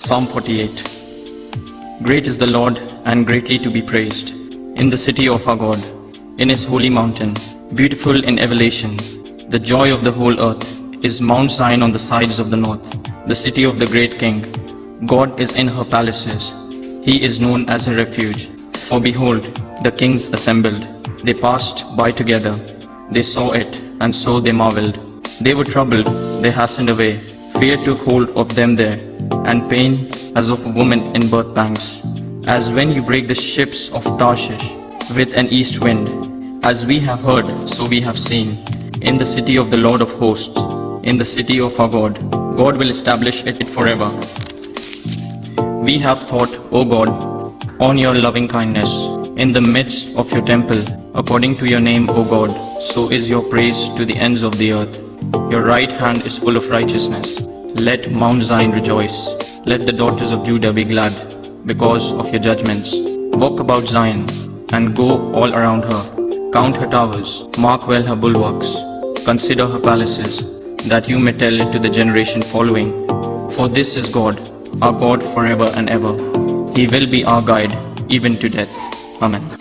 Psalm 48. Great is the Lord and greatly to be praised in the city of our God, in his holy mountain, beautiful in elevation. The joy of the whole earth is Mount Zion on the sides of the north, the city of the great King. God is in her palaces. He is known as a refuge. For behold, the kings assembled. They passed by together. They saw it, and so they marveled. They were troubled. They hastened away. Fear took hold of them there, and pain as of a woman in birth pangs. As when you break the ships of Tarshish with an east wind. As we have heard, so we have seen. In the city of the Lord of hosts, in the city of our God, God will establish it forever. We have thought, O God, on your loving kindness, in the midst of your temple, according to your name, O God, so is your praise to the ends of the earth. Your right hand is full of righteousness. Let Mount Zion rejoice. Let the daughters of Judah be glad because of your judgments. Walk about Zion and go all around her. Count her towers, mark well her bulwarks. Consider her palaces, that you may tell it to the generation following. For this is God, our God forever and ever. He will be our guide, even to death. Amen.